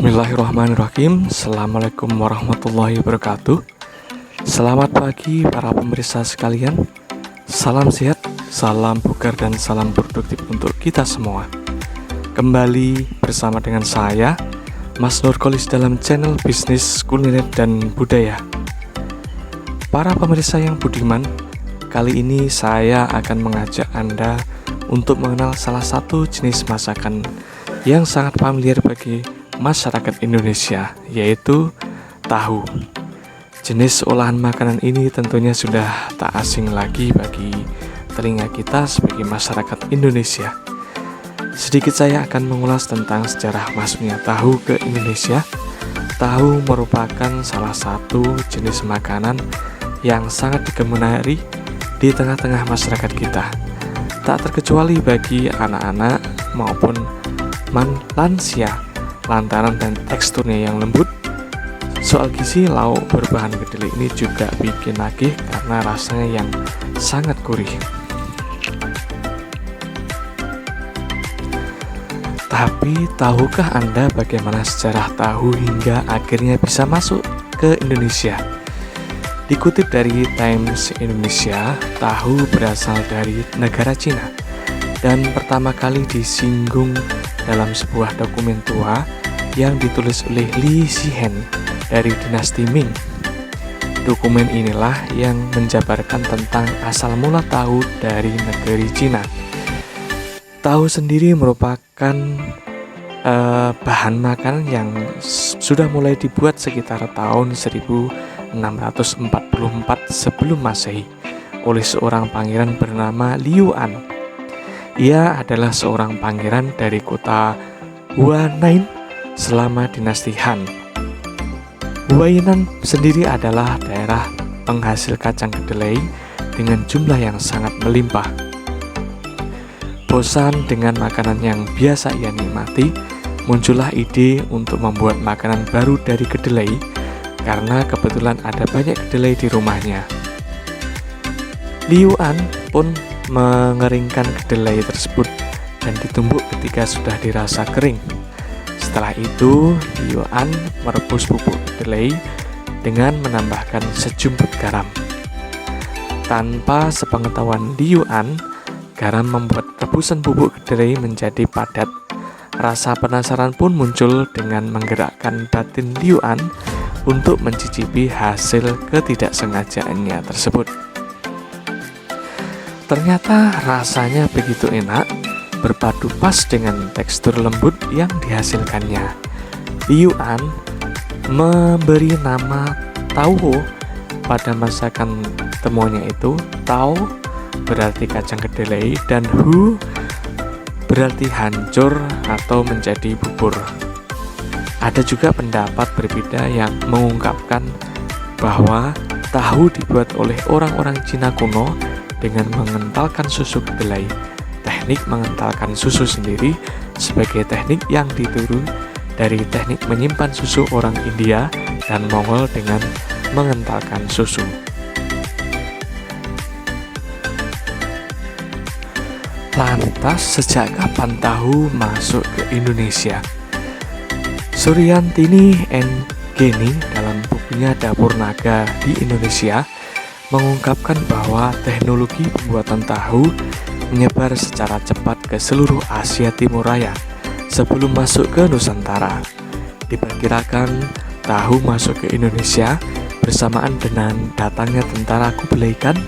Bismillahirrahmanirrahim. Assalamualaikum warahmatullahi wabarakatuh. Selamat pagi para pemirsa sekalian. Salam sehat, salam bugar dan salam produktif untuk kita semua. Kembali bersama dengan saya, Mas Nurkolis, dalam channel bisnis kuliner dan budaya. Para pemirsa yang budiman, kali ini saya akan mengajak Anda untuk mengenal salah satu jenis masakan yang sangat familiar bagi masyarakat Indonesia, yaitu tahu. Jenis olahan makanan ini tentunya sudah tak asing lagi bagi telinga kita sebagai masyarakat Indonesia. Sedikit saya akan mengulas tentang sejarah masuknya tahu ke Indonesia. Tahu merupakan salah satu jenis makanan yang sangat digemari di tengah-tengah masyarakat kita, tak terkecuali bagi anak-anak maupun lansia, lantaran dan teksturnya yang lembut. Soal gizi, lauk berbahan kedelai ini juga bikin nagih karena rasanya yang sangat gurih. Tapi tahukah Anda bagaimana sejarah tahu hingga akhirnya bisa masuk ke Indonesia? Dikutip dari Times Indonesia, tahu berasal dari negara Cina dan pertama kali disinggung dalam sebuah dokumen tua yang ditulis oleh Li Zihen dari dinasti Ming. Dokumen inilah yang menjabarkan tentang asal mula tahu dari negeri Cina. Tahu sendiri merupakan bahan makanan yang sudah mulai dibuat sekitar tahun 1644 sebelum Masehi oleh seorang pangeran bernama Liu An. Ia adalah seorang pangeran dari kota Huanain selama dinasti Han. Huainan sendiri adalah daerah penghasil kacang kedelai dengan jumlah yang sangat melimpah. Bosan dengan makanan yang biasa ia nikmati, muncullah ide untuk membuat makanan baru dari kedelai karena kebetulan ada banyak kedelai di rumahnya. Liu An pun mengeringkan kedelai tersebut dan ditumbuk ketika sudah dirasa kering. Setelah itu, Liu An merebus bubuk kedelai dengan menambahkan sejumput garam. Tanpa sepengetahuan Liu An, garam membuat rebusan bubuk kedelai menjadi padat. Rasa penasaran pun muncul dengan menggerakkan batin Liu An untuk mencicipi hasil ketidaksengajaannya tersebut. Ternyata rasanya begitu enak, berpadu pas dengan tekstur lembut yang dihasilkannya. Liu An memberi nama Tauho pada masakan temuannya itu. Tau berarti kacang kedelai dan Hu berarti hancur atau menjadi bubur. Ada juga pendapat berbeda yang mengungkapkan bahwa tahu dibuat oleh orang-orang Cina kuno dengan mengentalkan susu kedelai. Teknik mengentalkan susu sendiri sebagai teknik yang ditiru dari teknik menyimpan susu orang India dan Mongol dengan mengentalkan susu. Lantas, sejak kapan tahu masuk ke Indonesia? Suryantini and Geni dalam bukunya Dapur Naga di Indonesia mengungkapkan bahwa teknologi pembuatan tahu menyebar secara cepat ke seluruh Asia Timur Raya sebelum masuk ke Nusantara. Diperkirakan tahu masuk ke Indonesia bersamaan dengan datangnya tentara Kublai Khan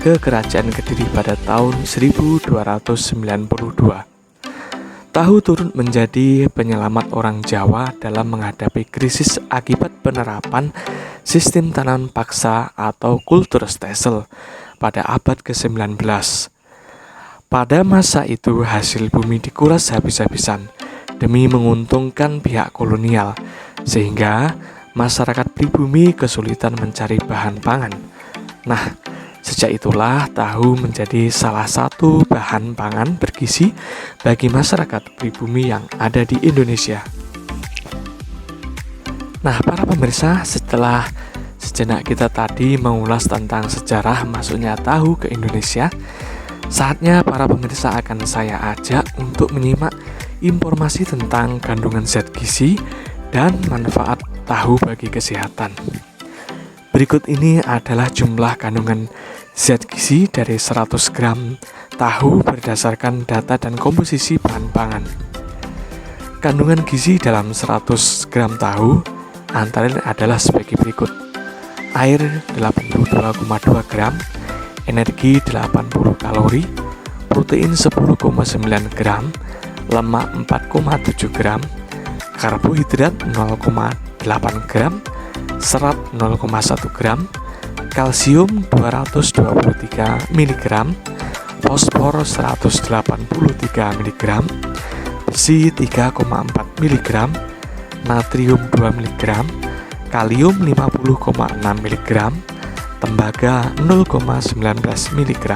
ke Kerajaan Kediri pada tahun 1292. Tahu turut menjadi penyelamat orang Jawa dalam menghadapi krisis akibat penerapan sistem tanam paksa atau kultur stesel pada abad ke-19. Pada masa itu hasil bumi dikuras habis-habisan demi menguntungkan pihak kolonial, sehingga masyarakat pribumi kesulitan mencari bahan pangan. Nah, sejak itulah tahu menjadi salah satu bahan pangan bergizi bagi masyarakat pribumi yang ada di Indonesia. Nah, para pemirsa, setelah sejenak kita tadi mengulas tentang sejarah masuknya tahu ke Indonesia, saatnya para pemirsa akan saya ajak untuk menyimak informasi tentang kandungan zat gizi dan manfaat tahu bagi kesehatan. Berikut ini adalah jumlah kandungan zat gizi dari 100 gram tahu berdasarkan data dan komposisi bahan pangan. Kandungan gizi dalam 100 gram tahu antara lain adalah sebagai berikut: air 82,2 gram, energi 80 kalori, protein 10,9 gram, lemak 4,7 gram, karbohidrat 0,8 gram, serat 0,1 gram, kalsium 223 mg, fosfor 183 mg, besi 3,4 mg, natrium 2 mg, kalium 50,6 mg, tembaga 0,19 mg,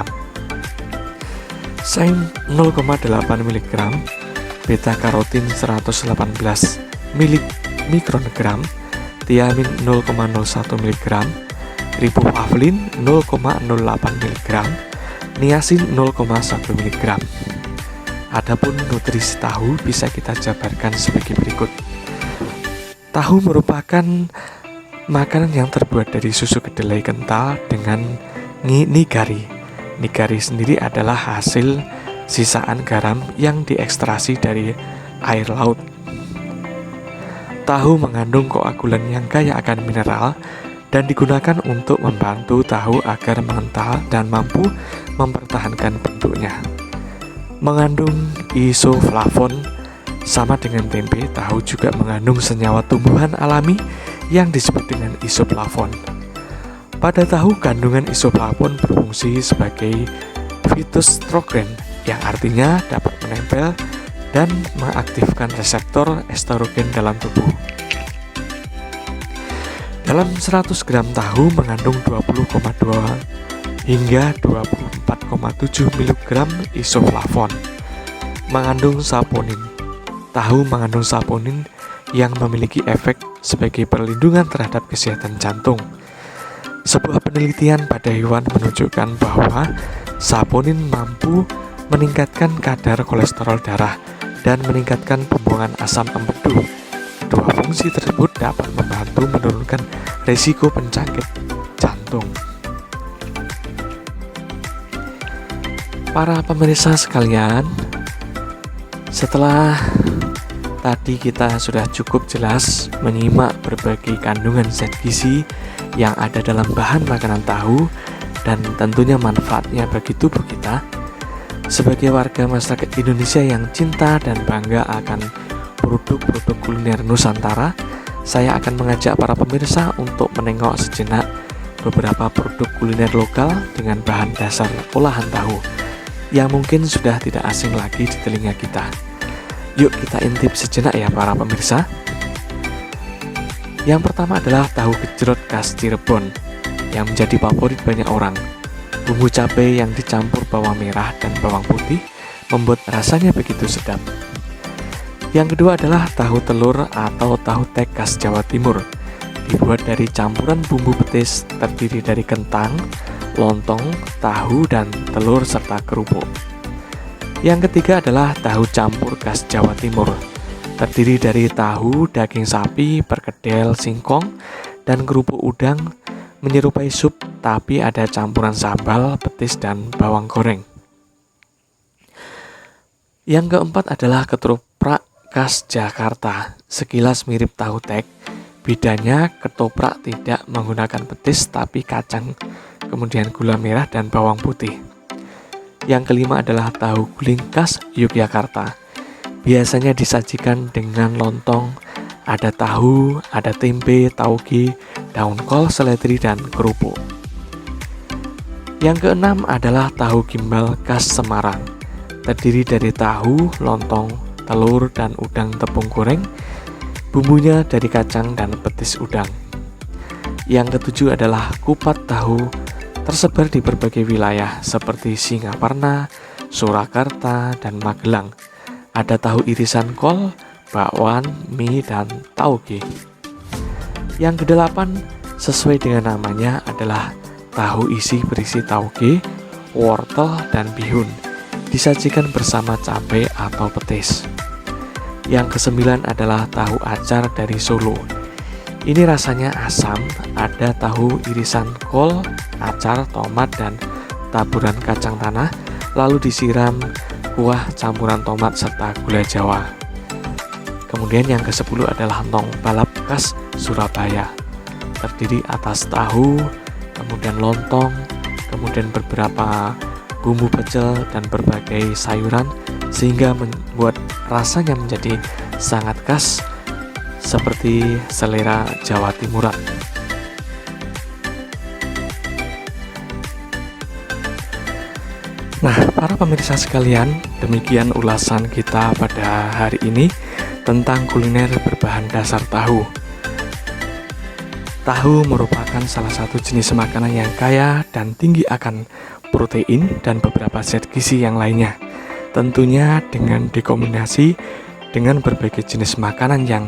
zinc 0,8 mg, beta karotin 118 mikrogram, tiamin 0,01 mg, riboflavin 0,08 mg, niacin 0,1 mg. Adapun nutrisi tahu bisa kita jabarkan sebagai berikut. Tahu merupakan makanan yang terbuat dari susu kedelai kental dengan nigari. Nigari sendiri adalah hasil sisaan garam yang diekstraksi dari air laut. Tahu mengandung koagulan yang kaya akan mineral dan digunakan untuk membantu tahu agar mengental dan mampu mempertahankan bentuknya. Mengandung isoflavon, sama dengan tempe, tahu juga mengandung senyawa tumbuhan alami yang disebut dengan isoflavon. Pada tahu, kandungan isoflavon berfungsi sebagai phytoestrogen, yang artinya dapat menempel dan mengaktifkan reseptor estrogen dalam tubuh. Dalam 100 gram tahu mengandung 20,2 hingga 24,7 mg isoflavon. Mengandung saponin. Tahu mengandung saponin yang memiliki efek sebagai perlindungan terhadap kesehatan jantung. Sebuah penelitian pada hewan menunjukkan bahwa saponin mampu meningkatkan kadar kolesterol darah dan meningkatkan pembuangan asam empedu. Kedua fungsi tersebut dapat membantu menurunkan risiko penyakit jantung. Para pemirsa sekalian, setelah tadi kita sudah cukup jelas menyimak berbagai kandungan zat gizi yang ada dalam bahan makanan tahu dan tentunya manfaatnya bagi tubuh kita. Sebagai warga masyarakat Indonesia yang cinta dan bangga akan produk-produk kuliner Nusantara, saya akan mengajak para pemirsa untuk menengok sejenak beberapa produk kuliner lokal dengan bahan dasar olahan tahu yang mungkin sudah tidak asing lagi di telinga kita. Yuk kita intip sejenak ya para pemirsa. Yang pertama adalah tahu gejrot khas Cirebon yang menjadi favorit banyak orang. Bumbu cabai yang dicampur bawang merah dan bawang putih membuat rasanya begitu sedap. Yang kedua adalah tahu telur atau tahu tek khas Jawa Timur. Dibuat dari campuran bumbu petis terdiri dari kentang, lontong, tahu, dan telur serta kerupuk. Yang ketiga adalah tahu campur khas Jawa Timur. Terdiri dari tahu, daging sapi, perkedel, singkong, dan kerupuk udang, menyerupai sup tapi ada campuran sambal, petis, dan bawang goreng. Yang keempat adalah ketoprak khas Jakarta. Sekilas mirip tahu tek, bedanya ketoprak tidak menggunakan petis tapi kacang, kemudian gula merah dan bawang putih. Yang kelima adalah tahu guling khas Yogyakarta. Biasanya disajikan dengan lontong, ada tahu, ada tempe, tauge, daun kol, seledri, dan kerupuk. Yang keenam adalah tahu gimbal khas Semarang. Terdiri dari tahu, lontong, telur, dan udang tepung goreng. Bumbunya dari kacang dan petis udang. Yang ketujuh adalah kupat tahu, tersebar di berbagai wilayah seperti Singaparna, Surakarta, dan Magelang. Ada tahu irisan kol, bakwan, mie, dan tauge. Yang kedelapan, sesuai dengan namanya adalah tahu isi berisi tauge, wortel, dan bihun. Disajikan bersama cabai atau petis. Yang kesembilan adalah tahu acar dari Solo. Ini rasanya asam, ada tahu irisan kol, acar, tomat, dan taburan kacang tanah, lalu disiram kuah campuran tomat serta gula Jawa. Kemudian yang ke-10 adalah lontong balap khas Surabaya. Terdiri atas tahu, kemudian lontong, kemudian beberapa bumbu pecel dan berbagai sayuran, sehingga membuat rasanya menjadi sangat khas seperti selera Jawa Timuran. Nah, para pemirsa sekalian, demikian ulasan kita pada hari ini tentang kuliner berbahan dasar tahu. Tahu merupakan salah satu jenis makanan yang kaya dan tinggi akan protein dan beberapa zat gizi yang lainnya. Tentunya dengan dikombinasi dengan berbagai jenis makanan yang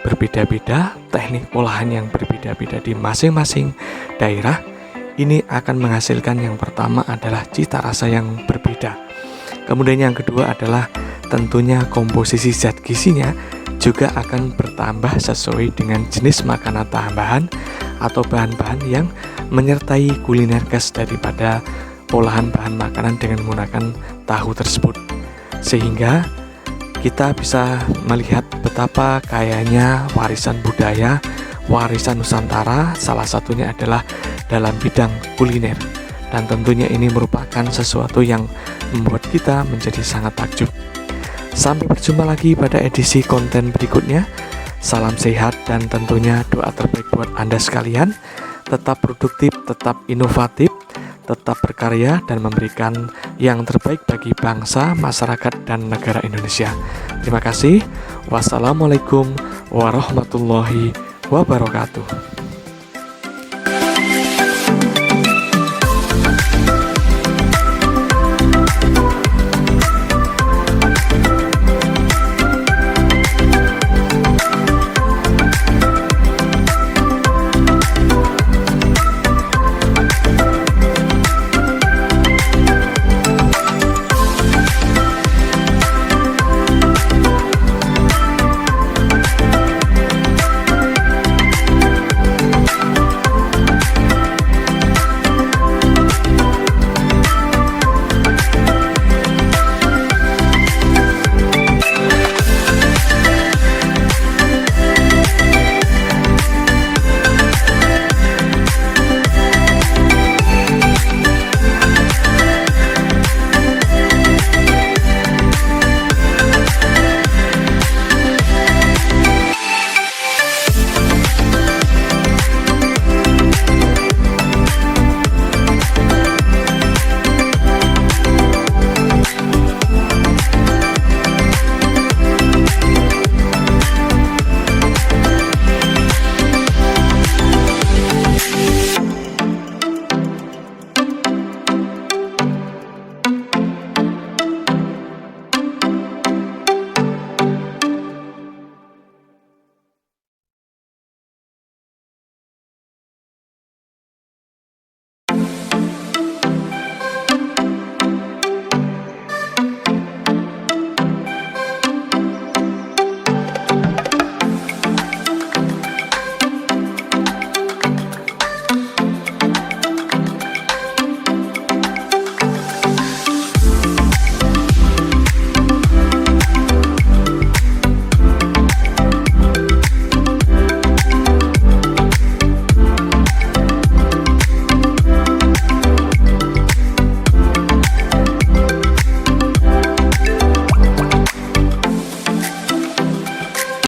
berbeda-beda, teknik olahan yang berbeda-beda di masing-masing daerah, ini akan menghasilkan yang pertama adalah cita rasa yang berbeda. Kemudian yang kedua adalah tentunya komposisi zat gizinya juga akan bertambah sesuai dengan jenis makanan tambahan atau bahan-bahan yang menyertai kuliner khas daripada olahan bahan makanan dengan menggunakan tahu tersebut. Sehingga kita bisa melihat betapa kayanya warisan budaya, warisan Nusantara, salah satunya adalah dalam bidang kuliner. Dan tentunya ini merupakan sesuatu yang membuat kita menjadi sangat takjub. Sampai berjumpa lagi pada edisi konten berikutnya. Salam sehat dan tentunya doa terbaik buat Anda sekalian. Tetap produktif, tetap inovatif, tetap berkarya dan memberikan yang terbaik bagi bangsa, masyarakat, dan negara Indonesia. Terima kasih. Wassalamualaikum warahmatullahi wabarakatuh.